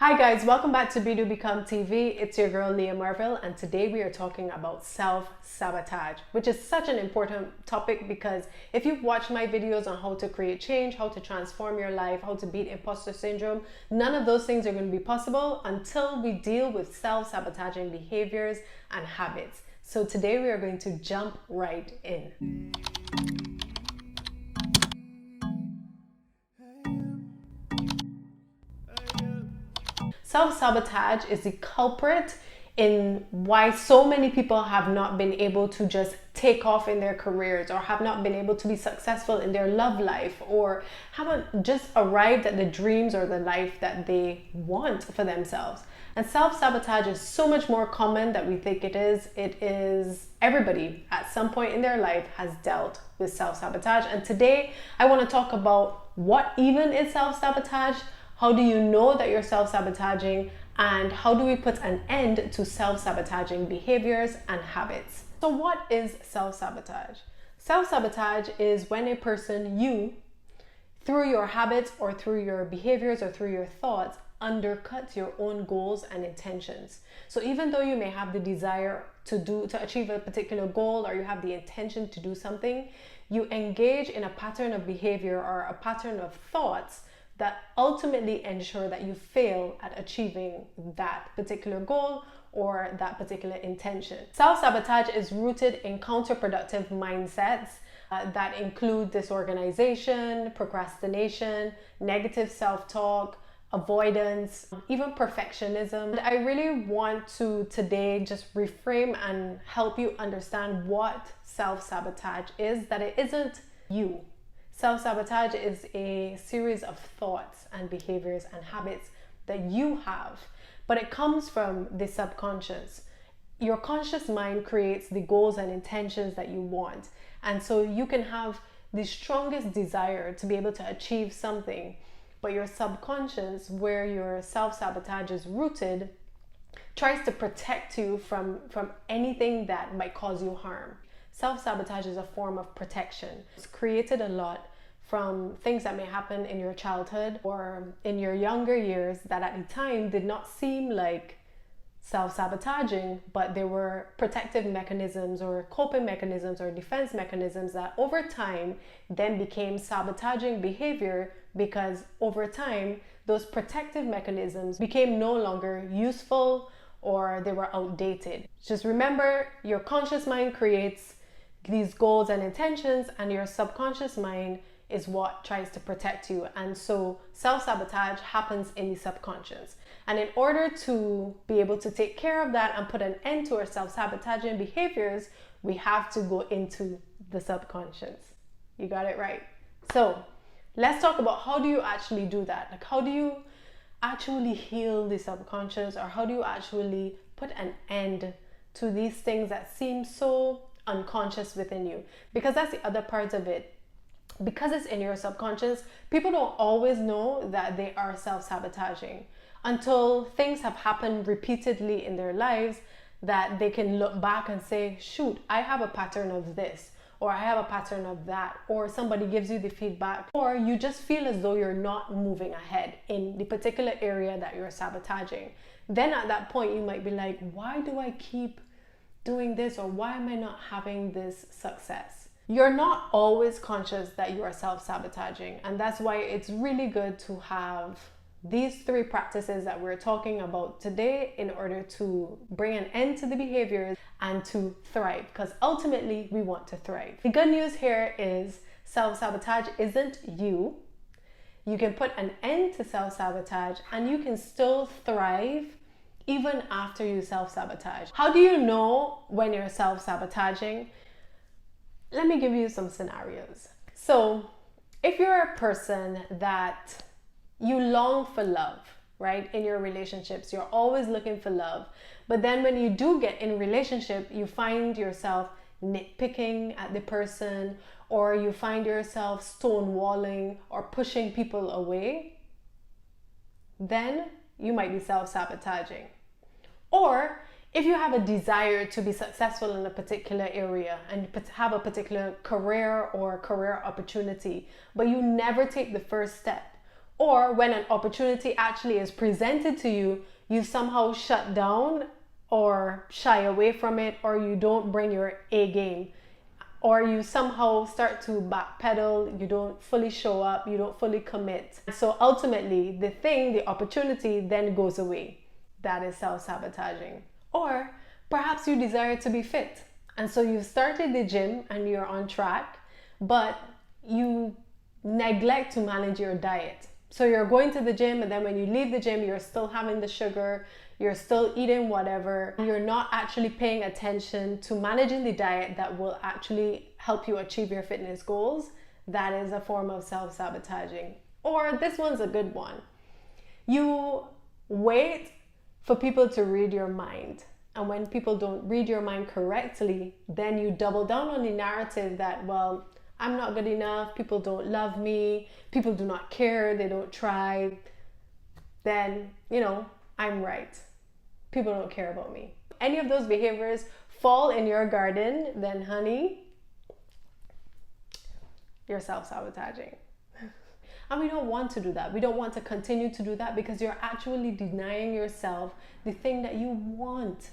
Hi guys, welcome back to Be Do Become TV. It's your girl LEAH MARVILLE, and today we are talking about self-sabotage, which is such an important topic because if you've watched my videos on how to create change, how to transform your life, how to beat imposter syndrome, none of those things are going to be possible until we deal with self-sabotaging behaviors and habits. So today we are going to jump right in. Self-sabotage is the culprit in why so many people have not been able to just take off in their careers, or have not been able to be successful in their love life, or haven't just arrived at the dreams or the life that they want for themselves. And self-sabotage is so much more common than we think it is. It is everybody at some point in their life has dealt with self-sabotage. And today I want to talk about what even is self-sabotage. How do you know that you're self-sabotaging, and how do we put an end to self-sabotaging behaviors and habits? So what is self-sabotage? Self-sabotage is when a person, you, through your habits or through your behaviors or through your thoughts, undercuts your own goals and intentions. So even though you may have the desire to achieve a particular goal, or you have the intention to do something, you engage in a pattern of behavior or a pattern of thoughts that ultimately ensure that you fail at achieving that particular goal or that particular intention. Self-sabotage is rooted in counterproductive mindsets that include disorganization, procrastination, negative self-talk, avoidance, even perfectionism. And I really want to today just reframe and help you understand what self-sabotage is, that it isn't you. Self-sabotage is a series of thoughts and behaviors and habits that you have, but it comes from the subconscious. Your conscious mind creates the goals and intentions that you want. And so you can have the strongest desire to be able to achieve something, but your subconscious, where your self-sabotage is rooted, tries to protect you from anything that might cause you harm. Self-sabotage is a form of protection. It's created a lot from things that may happen in your childhood or in your younger years that at the time did not seem like self-sabotaging, but they were protective mechanisms or coping mechanisms or defense mechanisms that over time then became sabotaging behavior, because over time those protective mechanisms became no longer useful or they were outdated. Just remember, your conscious mind creates these goals and intentions, and your subconscious mind is what tries to protect you. And so self-sabotage happens in the subconscious. And in order to be able to take care of that and put an end to our self-sabotaging behaviors, we have to go into the subconscious. You got it right. So let's talk about, how do you actually do that? Like, how do you actually heal the subconscious, or how do you actually put an end to these things that seem so unconscious within you? Because that's the other part of it. Because it's in your subconscious, people don't always know that they are self-sabotaging until things have happened repeatedly in their lives that they can look back and say, shoot, I have a pattern of this, or I have a pattern of that, or somebody gives you the feedback, or you just feel as though you're not moving ahead in the particular area that you're sabotaging. Then at that point you might be like, why do I keep doing this, or why am I not having this success? You're not always conscious that you are self-sabotaging, and that's why it's really good to have these three practices that we're talking about today in order to bring an end to the behaviors and to thrive, because ultimately we want to thrive. The good news here is self-sabotage isn't you. You can put an end to self-sabotage and you can still thrive even after you self-sabotage. How do you know when you're self-sabotaging? Let me give you some scenarios. So if you're a person that you long for love, right? In your relationships, you're always looking for love. But then when you do get in a relationship, you find yourself nitpicking at the person, or you find yourself stonewalling or pushing people away, then you might be self-sabotaging. Or if you have a desire to be successful in a particular area and have a particular career or career opportunity, but you never take the first step, Or when an opportunity actually is presented to you, you somehow shut down or shy away from it, or you don't bring your A game, or you somehow start to backpedal, you don't fully show up, you don't fully commit. So ultimately, the opportunity then goes away. That is self-sabotaging. Or perhaps you desire to be fit, and so you've started the gym and you're on track, but you neglect to manage your diet. So you're going to the gym, and then when you leave the gym, you're still having the sugar, you're still eating whatever. You're not actually paying attention to managing the diet that will actually help you achieve your fitness goals. That is a form of self-sabotaging. Or this one's a good one. You wait for people to read your mind. And when people don't read your mind correctly, then you double down on the narrative that, well, I'm not good enough, people don't love me, people do not care, they don't try. Then, I'm right. People don't care about me. Any of those behaviors fall in your garden, then honey, you're self-sabotaging. And we don't want to do that. We don't want to continue to do that, because you're actually denying yourself the thing that you want.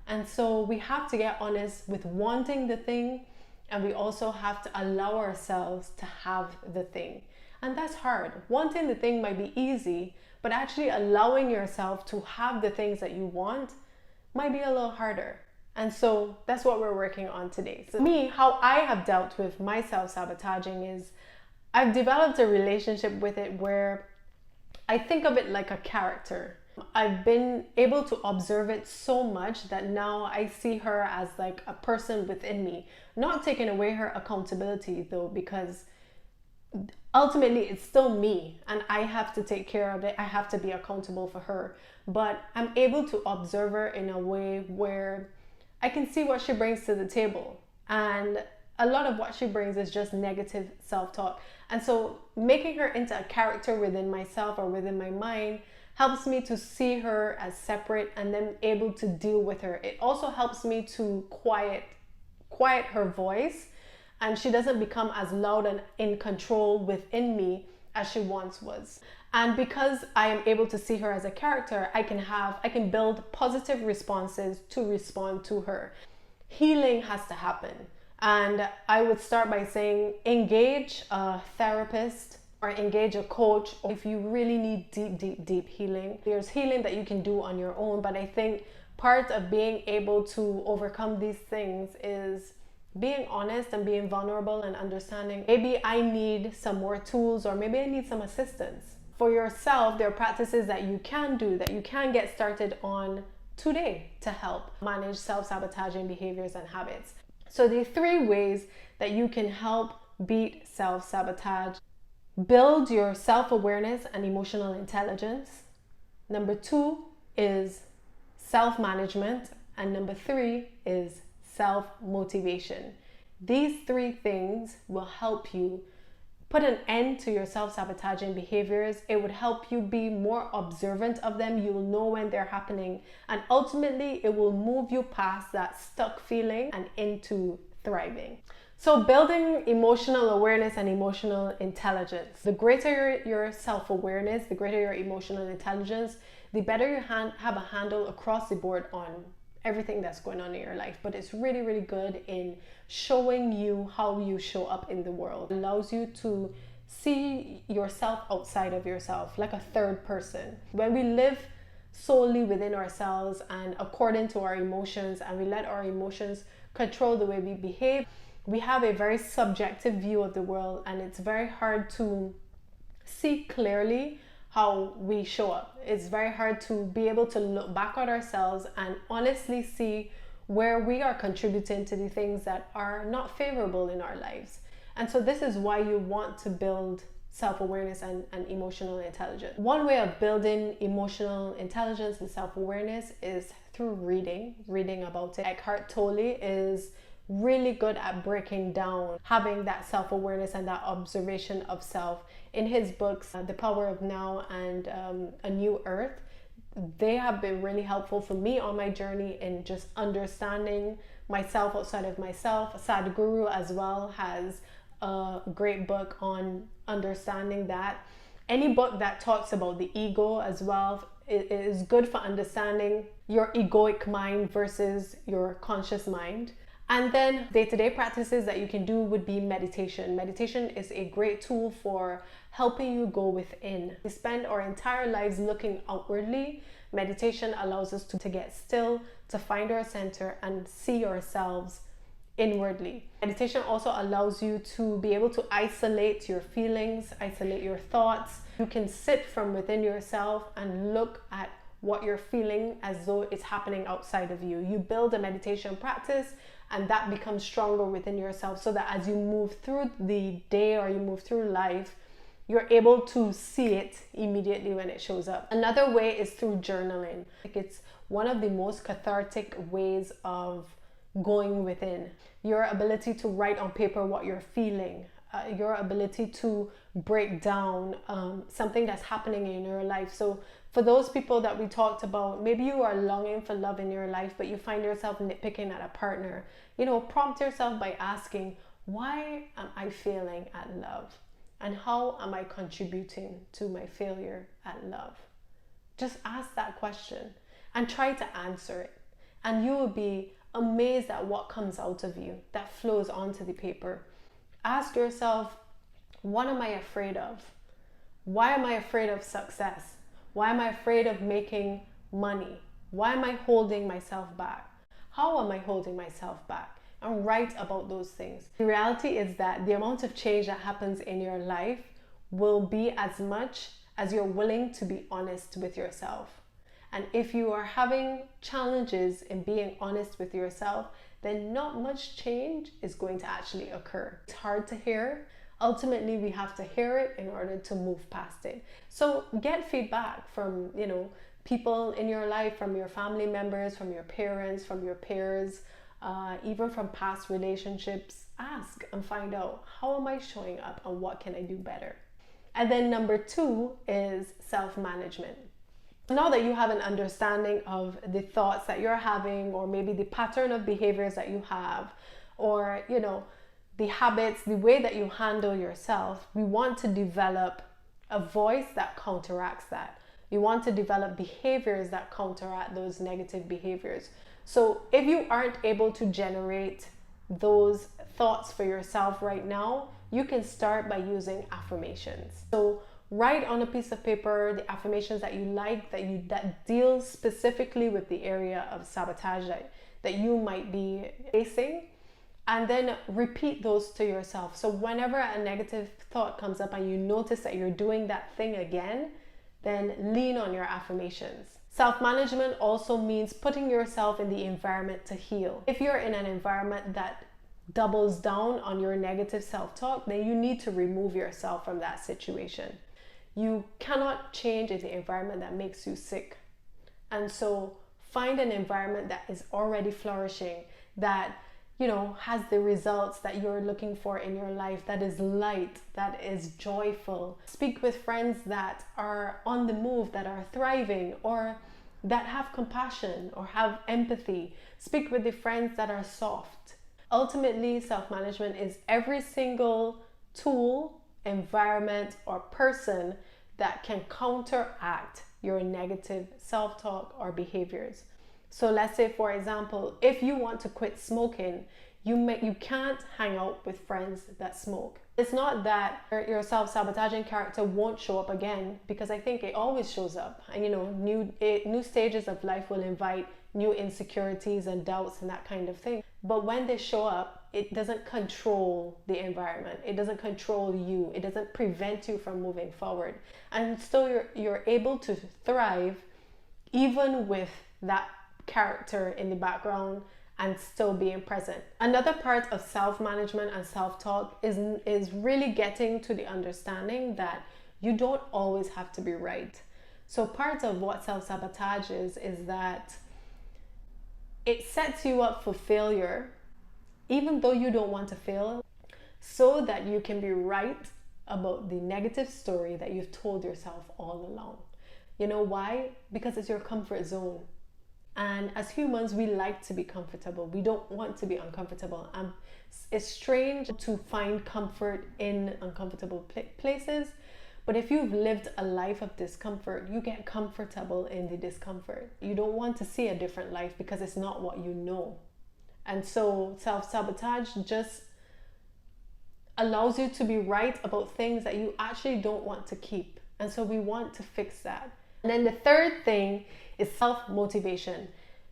And so we have to get honest with wanting the thing, and we also have to allow ourselves to have the thing. And that's hard. Wanting the thing might be easy, but actually allowing yourself to have the things that you want might be a little harder. And so that's what we're working on today. So me, how I have dealt with my self-sabotaging is I've developed a relationship with it where I think of it like a character. I've been able to observe it so much that now I see her as like a person within me, not taking away her accountability though, because ultimately it's still me and I have to take care of it. I have to be accountable for her, but I'm able to observe her in a way where I can see what she brings to the table, and a lot of what she brings is just negative self-talk. And so making her into a character within myself or within my mind helps me to see her as separate and then able to deal with her. It also helps me to quiet her voice, and she doesn't become as loud and in control within me as she once was. And because I am able to see her as a character, I can build positive responses to respond to her. Healing has to happen. And I would start by saying, engage a therapist or engage a coach. Or if you really need deep healing, there's healing that you can do on your own. But I think part of being able to overcome these things is being honest and being vulnerable and understanding, maybe I need some more tools, or maybe I need some assistance. For yourself, there are practices that you can do, that you can get started on today to help manage self-sabotaging behaviors and habits. So the 3 ways that you can help beat self-sabotage: build your self-awareness and emotional intelligence. Number 2 is self-management. And number 3 is self-motivation. These 3 things will help you put an end to your self-sabotaging behaviors. It would help you be more observant of them. You will know when they're happening, and ultimately it will move you past that stuck feeling and into thriving. So building emotional awareness and emotional intelligence. The greater your self-awareness, the greater your emotional intelligence, the better you have a handle across the board on everything that's going on in your life. But it's really, really good in showing you how you show up in the world. It allows you to see yourself outside of yourself, like a third person. When we live solely within ourselves and according to our emotions, and we let our emotions control the way we behave, we have a very subjective view of the world, and it's very hard to see clearly how we show up. It's very hard to be able to look back at ourselves and honestly see where we are contributing to the things that are not favorable in our lives. And so this is why you want to build self-awareness and emotional intelligence. One way of building emotional intelligence and self-awareness is through reading about it. Eckhart Tolle is really good at breaking down having that self-awareness and that observation of self. In his books, The Power of Now and A New Earth, they have been really helpful for me on my journey in just understanding myself outside of myself. Sadhguru as well has a great book on understanding that. Any book that talks about the ego as well is good for understanding your egoic mind versus your conscious mind. And then day-to-day practices that you can do would be meditation. Meditation is a great tool for helping you go within. We spend our entire lives looking outwardly. Meditation allows us to get still, to find our center and see ourselves inwardly. Meditation also allows you to be able to isolate your feelings, isolate your thoughts. You can sit from within yourself and look at what you're feeling as though it's happening outside of you. You build a meditation practice and that becomes stronger within yourself, so that as you move through the day or you move through life, you're able to see it immediately when it shows up. Another way is through journaling. It's one of the most cathartic ways of going within. Your ability to write on paper what you're feeling, your ability to break down something that's happening in your life. So for those people that we talked about, maybe you are longing for love in your life, but you find yourself nitpicking at a partner. Prompt yourself by asking, why am I failing at love? And how am I contributing to my failure at love? Just ask that question and try to answer it. And you will be amazed at what comes out of you that flows onto the paper. Ask yourself, what am I afraid of? Why am I afraid of success? Why am I afraid of making money? Why am I holding myself back? How am I holding myself back? And write about those things. The reality is that the amount of change that happens in your life will be as much as you're willing to be honest with yourself. And if you are having challenges in being honest with yourself, then not much change is going to actually occur. It's hard to hear. Ultimately, we have to hear it in order to move past it. So get feedback from, people in your life, from your family members, from your parents, from your peers, even from past relationships. Ask and find out, how am I showing up and what can I do better? And then number 2 is self-management. Now that you have an understanding of the thoughts that you're having, or maybe the pattern of behaviors that you have, or the habits, the way that you handle yourself, we want to develop a voice that counteracts that. We want to develop behaviors that counteract those negative behaviors. So if you aren't able to generate those thoughts for yourself right now, you can start by using affirmations. So write on a piece of paper the affirmations that you like, that deal specifically with the area of sabotage that you might be facing, and then repeat those to yourself. So whenever a negative thought comes up and you notice that you're doing that thing again, then lean on your affirmations. Self-management also means putting yourself in the environment to heal. If you're in an environment that doubles down on your negative self-talk, then you need to remove yourself from that situation. You cannot change the environment that makes you sick. And so find an environment that is already flourishing, that has the results that you're looking for in your life, that is light, that is joyful. Speak with friends that are on the move, that are thriving, or that have compassion or have empathy. Speak with the friends that are soft. Ultimately, self-management is every single tool, environment, or person that can counteract your negative self-talk or behaviors. So let's say, for example, if you want to quit smoking, you can't hang out with friends that smoke. It's not that your self-sabotaging character won't show up again, because I think it always shows up. And new stages of life will invite new insecurities and doubts and that kind of thing. But when they show up, it doesn't control the environment. It doesn't control you. It doesn't prevent you from moving forward. And still you're able to thrive even with that character in the background and still being present. Another part of self-management and self-talk is really getting to the understanding that you don't always have to be right. So part of what self-sabotage is that it sets you up for failure, even though you don't want to fail, so that you can be right about the negative story that you've told yourself all along. You know why? Because it's your comfort zone. And as humans, we like to be comfortable. We don't want to be uncomfortable. It's strange to find comfort in uncomfortable places, But if you've lived a life of discomfort, you get comfortable in the discomfort. You don't want to see a different life because it's not what you know. And so self-sabotage just allows you to be right about things that you actually don't want to keep. And so we want to fix that. And then the third thing is self-motivation.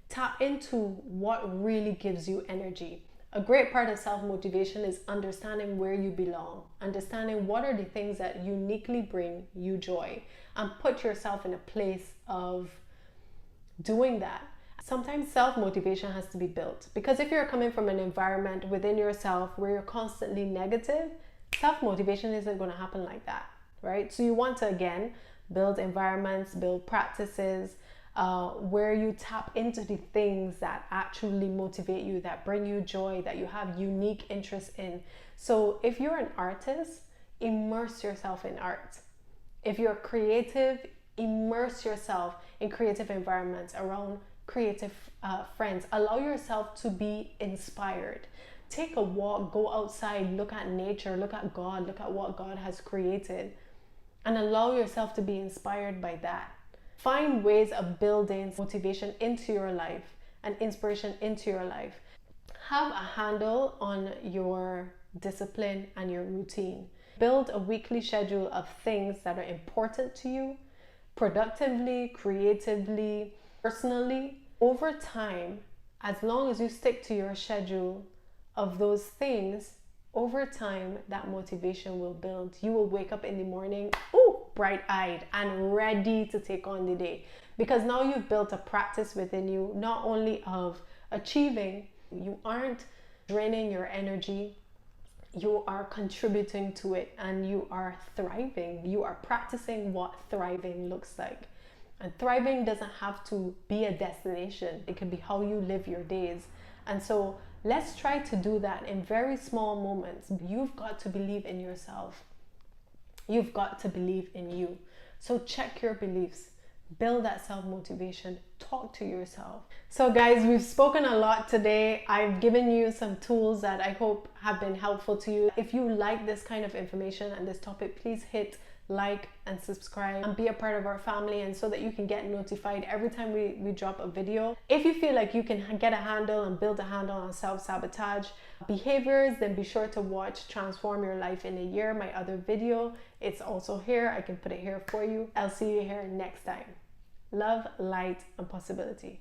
Tap into what really gives you energy. A great part of self-motivation is understanding where you belong, understanding what are the things that uniquely bring you joy, and put yourself in a place of doing that. Sometimes self-motivation has to be built, because if you're coming from an environment within yourself where you're constantly negative, self-motivation isn't going to happen like that, right? So you want to, again, build environments, build practices where you tap into the things that actually motivate you, that bring you joy, that you have unique interest in. So if you're an artist, immerse yourself in art. If you're creative, immerse yourself in creative environments around creative friends. Allow yourself to be inspired. Take a walk, go outside, look at nature, look at God, look at what God has created, and allow yourself to be inspired by that. Find ways of building motivation into your life and inspiration into your life. Have a handle on your discipline and your routine. Build a weekly schedule of things that are important to you, productively, creatively, personally. Over time, as long as you stick to your schedule of those things, over time, that motivation will build. You will wake up in the morning, bright-eyed and ready to take on the day, because now you've built a practice within you, not only of achieving, you aren't draining your energy, you are contributing to it, and you are thriving. You are practicing what thriving looks like. And thriving doesn't have to be a destination. It can be how you live your days. And so let's try to do that in very small moments. You've got to believe in yourself. You've got to believe in you. So check your beliefs. Build that self-motivation. Talk to yourself. So guys, we've spoken a lot today. I've given you some tools that I hope have been helpful to you. If you like this kind of information and this topic, please hit like and subscribe and be a part of our family, and so that you can get notified every time we drop a video. If you feel like you can get a handle and build a handle on self-sabotage behaviors, then be sure to watch Transform Your Life in a Year, my other video. It's also here. I can put it here for you. I'll see you here next time. Love, light, and possibility.